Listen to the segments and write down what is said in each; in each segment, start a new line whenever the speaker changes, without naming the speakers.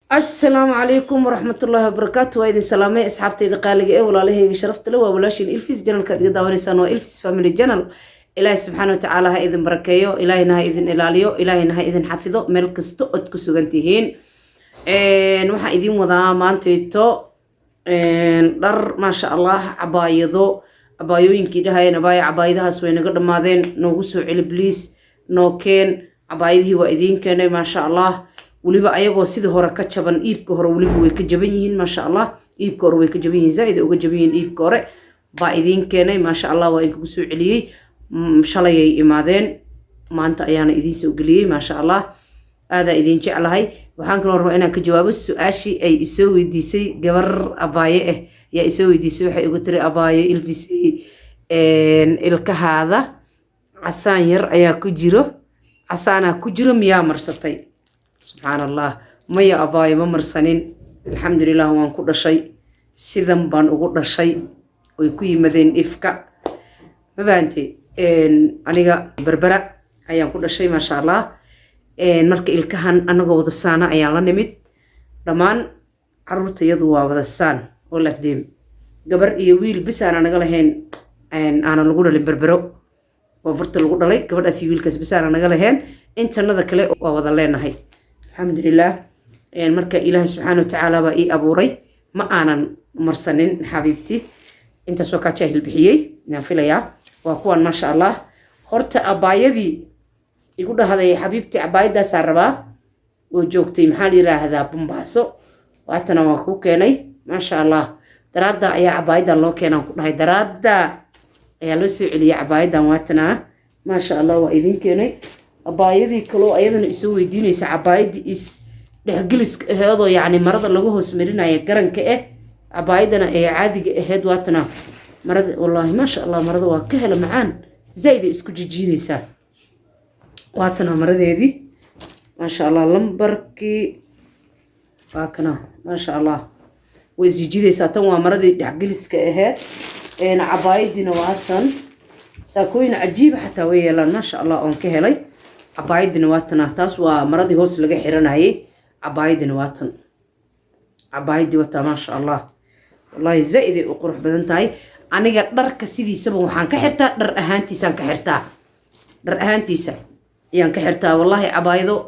السلام عليكم ورحمة الله وبركاته. وإذن سلامي أصحابتي إذا قال لي ولا له شرفت له وولاشين إلفيس جنال كذا داونيسان وإلفيس فاميلي جنال. إلهي سبحانه وتعالى ها إذن بركيو، إلهي نها إذن إلاليو، إلهي نها إذن حفظه ملك استقد كسوغنتيهين. نوحا إذن وضع مانتيتو در ما شاء الله عبايضو عبايوين كده هاي نبايا عبايدها سوينا قد ماذين نوغسو علبليس نوكين عبايدهي وإذن كان ما شاء الله waliba ayagoo sidii hore ka jaban iibka hore waliba way ka jaban yihiin ma sha Allah iibka hore way ka jaban yihiin zaid uga jaban yihiin iibka hore baa idin keenay ma sha Allah waa in ku soo celiyay shalay ay imaadeen maanta ayaana idin soo galiyay ma sha Allah aada idin jeclahay waxaan kaloo rabaa inaan ka jawaabo su'aashii ay isoo weydiisay gabar abaaye ya isoo weydiisay waxay ugu tiri abaaye ilfisay ilkahaada casaan yar ayaa ku jiro casaana ku jiro miyaa marsatay سبحان الله ما يا أباي ما مرسنين الحمد لله وان كل شيء سيدم بان وكل شيء ويكوي مدين إفكا ما بانتي أنا بربرة أيام كل شيء ما شاء الله نرك الكهن أنا جود السنة أيام لا نمت رمان عروت يدوا وهذا السنة ولا فديم قبر يويل بس أنا قالهن أنا الجودة اللي بربرة وفرت الجودة لي قبر أسيويل كس بس أنا قالهن أنت نذا كله وهذا لنا هاي الحمد لله يعني مركا إله سبحانه وتعالى بقي أبوري ما أنا مرسنين حبيبتي أنت سوكا شاهل بحيي نافلة يا وأخوان ما شاء الله خرت أبايبي يقول هذا يا حبيبتي أبايدا سربا وجوكتي محالي راه هذا بمباسو وأتنا وأخوك يعني ما شاء الله درادا يا أبايدا الله كنا نقول هاي درادا يا لسه علي أبايدا وأتنا ما شاء الله وإذن كنا أبايدي كلو أيضا يسوي ديني سعبايد إس لهجلس هذا يعني مرض اللي هو سمرنا يقرن كأه أبايدنا عادي هاد واتنا مرض والله ما شاء الله مرض وكهل معان زايد إسكو جيجي سا واتنا مرض هذي ما شاء الله لمبركي فاكنا ما شاء الله ويزيجي سا توا مرض لهجلس كأه إن عبايدنا واتن ساكوين عجيب حتى ويا ما شاء الله أن كهلي عبايدنا واتنا تاس ومرضي هوس لقى حيرنا هي عبايدنا واتن عبايدي وتا ما شاء الله والله زائد وقروح بدنتاي أنا قد درك سيدي سبب وحان كحرتا در أهانتي سان كحرتا در أهانتي سان يان كحرتا والله عبايدو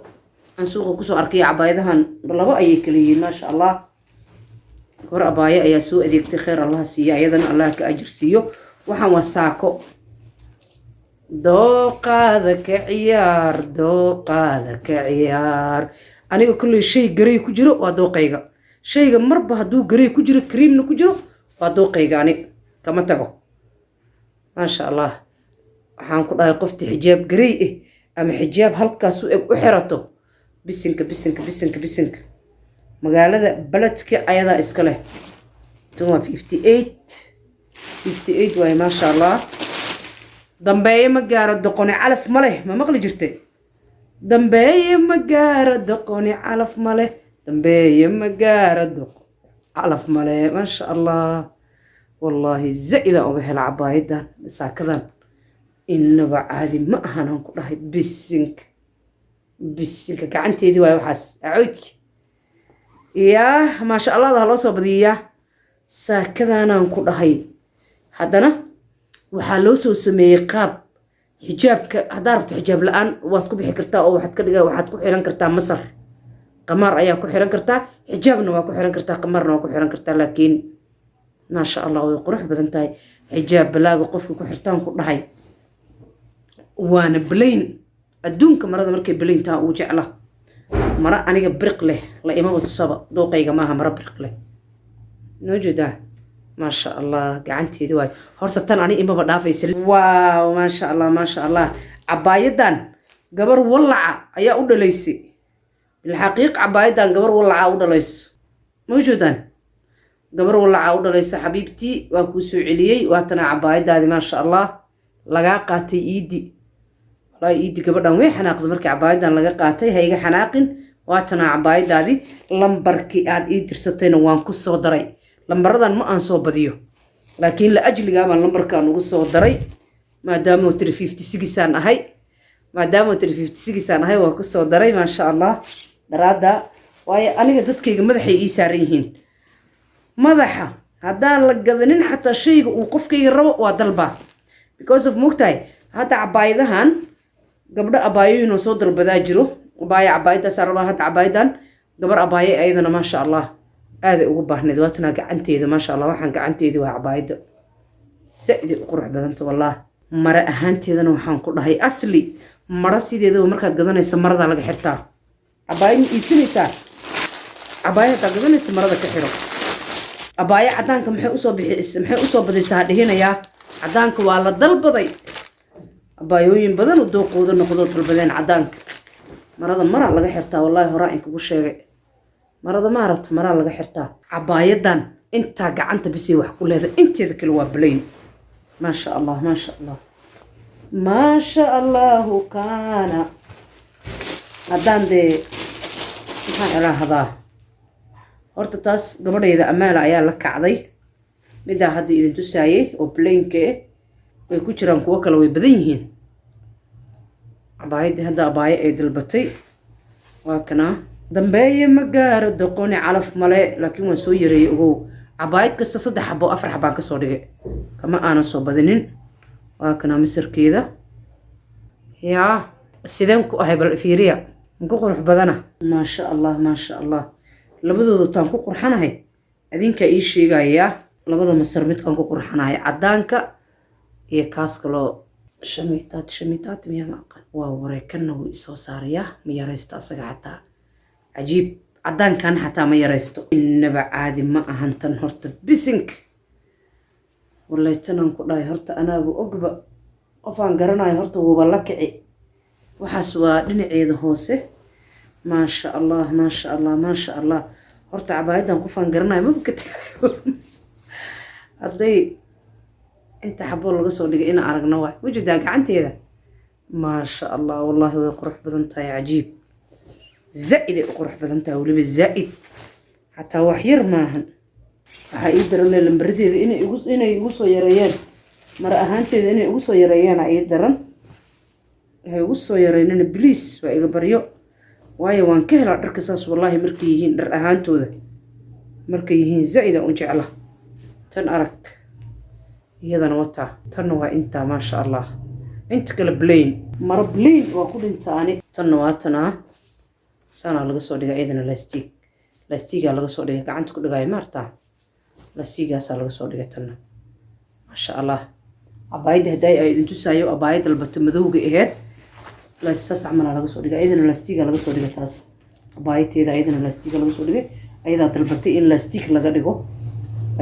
أنسوق كسو أركي عبايدهن بالله أي كلي ما شاء الله ور أبايا يا سوء ذيك خير الله سيا أيضا الله كأجر سيو وحان وساكو دوقادك عيار أنا كل شيء قري كجرو ودوقيقة شيء مربى هدو قري كجرو كريم نكجرو ودوقيقة يعني كما تقو ما شاء الله حنقول هاي قفتي حجاب قري أما حجاب هلكا سوء وحرته بسنك مقالة بلدك أيضا إسكاله توما 58 وهي ما شاء الله dambeeye ma gaaro doqoni calaf ma leh ma maqli jirtay dambeeye ma gaaro doqoni calaf ma leh dambeeye ma gaaro doqoni calaf ma leh ma sha Allah wallahi zaida uga hela cabaaydan saakadan inaba caadi ma ahan ku dhahay bisinka gacanteedii way waxaas acuudki ma sha Allah loo soo badiyaa saakadan ku dhahay haddana waxaa loo soo sameeyay qaab xijaabka hadaa rabto xijaab la'aan waad ku bixi kartaa oo waxaad ka dhigaa waxaad ku xiran kartaa masar qamar ayaa ku xiran kartaa xijaabna waa ku xiran kartaa qamarna waa ku xiran kartaa laakiin ma sha Allah way qurux badan tahay xijaab balaaga qofka ku xirtaan ku dhahay waana blayn adduunka marada markay blayn taa uu jecla mara aniga briq leh la ima tusaba dooqayga maaha mara briq leh noojeedaa ما شاء الله قعنتي دواي هرت أنا إما بدافع واو ما شاء الله عبايدان قبر ولع أيا أود ليسي الحقيقة عبايدان قبر ولع أود ليس موجودان قبر ولع أود ليس حبيبتي وكوسو عليي واتنا عبايدان ما شاء الله لقاقاتي إيدي لا إيدي قبر دان وين حناق مركي عبايدان لقاقاتي هيجا حناقن واتنا عبايدان لمبركي آد إيدي رستين وان كسو دري لمبردان ما أنسو بديو لكن لأجل قام اللمبر كانوا قصوا دري ما داموا 356 سنة هاي ما داموا 356 سنة هاي وقصوا دري ما شاء الله درادا waayo aniga dadkayga madaxay ii saaran yihiin madaxa haddaan la gadanin xataa shayga uu qofkayga rabo waa dalbaa because of mogtahay hadda cabaayadahan gabdho abaayooyin oo soo dalbadaa jiro abaayo cabaayadaasaa rabaa hadda cabaayadan gabar abaaye ayadana maasha allah aaday ugu baahneed waatanaa gacanteeda maasha allah waxaan gacanteedi waa cabaayada saiday u qurux badanta wallah mara ahaanteedana waxaan ku dhahay asli mara sideedaba markaad gadanaysa marada laga xirtaa cabaayad iibsanaysaa cabaayad hadaad gadanaysa marada ka xiro abaayo cadaanka maxay usoo badaysaa dhihinayaa cadaanka waa la dalbaday abaayooyin badan u dooqooda noqdoo dalbadeen cadaanka marada maraa laga xirtaa wallaahi horaa in kugu sheegay marada maaragta maraa laga xirtaa cabaayadan intaa gacanta bisay wax ku leedahay inteeda kale waa balayn maasha allah maasha allah maasha allahu kaana haddaan dee maxaan ilaahadaa horta taas gabadhayda amaala ayaa la kacday midaa hadda idin tusaayay oo balaynka way ku jiraan kuwo kale way badan yihiin cabaayadii hadda abaayo ay dalbatay waa kanaa dambeeye ma gaaro doqoni calaf male laakiin waan soo yareeyey ogow cabaayad kasta 3 xabo 4 xabaan kasoo dhigay kama aanan soo badinin waa kanaa masarkeeda yaa sideen ku ahay bal fiiriya ku qurux badana maasha allah maasha allah labadooda taan ku qurxanahay adinka ii sheegaya labada masar midkaan ku qurxanahay cadaanka iyo kaas kaloo shamiitaad miyaa ma aqaan waa wareekanna wuu isoo saarayaa ma yaraysto asaga xataa cajiib cadaankan xataa ma yaraysto innaba caadi ma ahan tan horta bisink wallahi tanaan ku dhahay horta anaagu ogba qofaan garanayo horta wuuba la kici waxaas waa dhinaceeda hoose maasha allah maasha allah maasha allah horta cabaayadan qofaan garanayo maba ka tagayo hadday inta xaboo laga soo dhigay ina aragna waay wajidaa gacanteeda maasha allah wallahi way qurux badan tahay cajiib zaa'iday u qurux badan tahay weliba zaa'id xataa wax yar maahan waxaa ii daran le lambaradeeda inay igu soo yareeyeen mara ahaanteeda inay igu soo yareeyaana ii daran waxay igu soo yareynana biliis waa iga baryo waayo waan ka helaa dharka saas wallaahi markay yihiin dhar ahaantooda markay yihiin zaa'ida un jecla tan arag iyadana wataa tanna waa intaa maasha allah inta kale blain mara blain waa ku dhintaani tanna waa tanaa saanaa laga soo dhigay iyadana laastiigaa laga soo dhigay gacanta ku dhigaayo maartaa laastiigaasaa laga soo dhigay tanna maasha allah cabaayadda haddaay ay idin tusaayo abaayad dalbata madowga aheyd laastaas camalaa laga soo dhigay iyadana laastiigaa laga soo dhigay taas abaayateeda iyadana laastiigaa laga soo dhigay ayadaa dalbatay in laastiig laga dhigo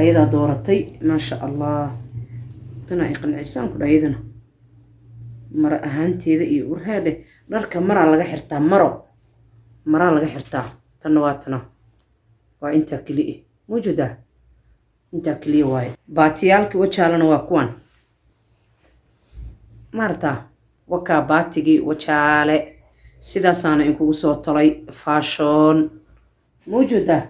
ayadaa dooratay maasha allah tana ay qancisaan ku dhahay iyadana mara ahaanteeda iyo urhaadhe dharka maraa laga xirtaa maraa laga xirtaa tanna waa tana waa intaa keliya mawjuudaa intaa keliya waaye baatiyaalkii wajaalana waa kuwan maartaa wakaa baatigii wajaale sidaasaana inkugu soo talay faashoon mawjuudaa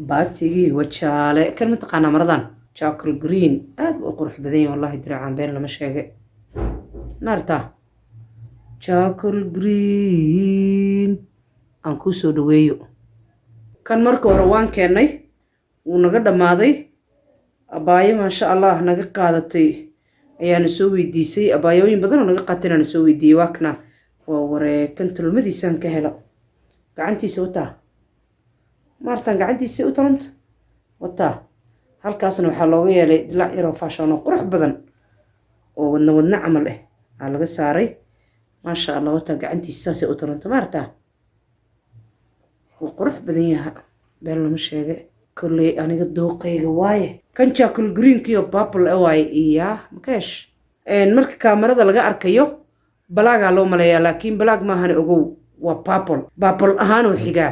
baatigii wajaale kan mataqaanaa maradan jackal green aad u qurux badan yahay wallahi diracaan been lama sheegay maartaa jackal green aan kuu soo dhaweeyo kan marka hore waan keennay wuu naga dhammaaday abaayo maasha allah naga qaadatay ayaana soo weydiisay abaayooyin badanoo naga qaatay inaana soo weydiiyey waa kana waa wareekan tulmadiisaan ka helo gacantiisa wataa maartaan gacantiisa u talanta wataa halkaasna waxaa looga yeelay dilaac yaroo faashoon oo qurux badan oo wadna camal aa laga saaray maasha allah wataa gacantiisa saasay u talanta maartaa wuu qurux badan yaha been lama sheegay kolley aniga dooqayga waaye kan jackal greenkiyo purple waaye iyaa makeesh marka kaamarada laga arkayo balaagaa loo maleeyaa laakiin balaag maahan ogow waa purple ahaanoo xigaa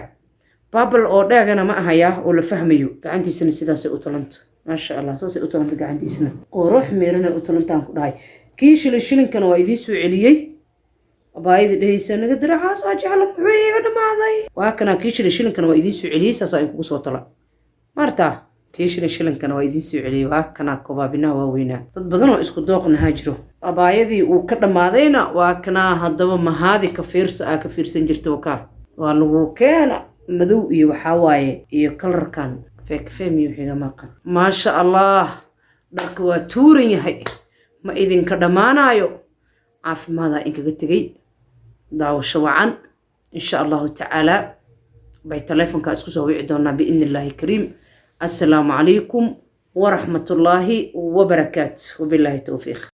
purple oo dhaagana ma ahaya oo la fahmayo gacantiisana sidaasay u talanta maasha allah saasay u talanta gacantiisana qurux meelana u talantaan ku dhahay kii shilinkana waa idiin soo celiyey abaayada dhehaysa naga diracaas oo jecla muxuu iiga dhammaaday waa kana kii shilinkana waa idiin soo celiyey saasaa in kugu soo tala maartaa كيشري شلن كانوا يدين سعلي وكنا كبابنا ووينا تبدنا اسكو دوقنا هاجرو أبايدي وكذا ماذينا وكنا هذا ما هذه كفير سنجرتوكا والله كان مدو وحواي يكلر كان فيم يوحي ما شاء الله درك وتورين هاي ما إذن كدمانا يو عارف ماذا إنك قلت داو شوعا إن شاء الله تعالى بتليفون كاسكو سوي عدونا بإذن الله كريم. السلام عليكم ورحمة الله وبركاته وبالله التوفيق.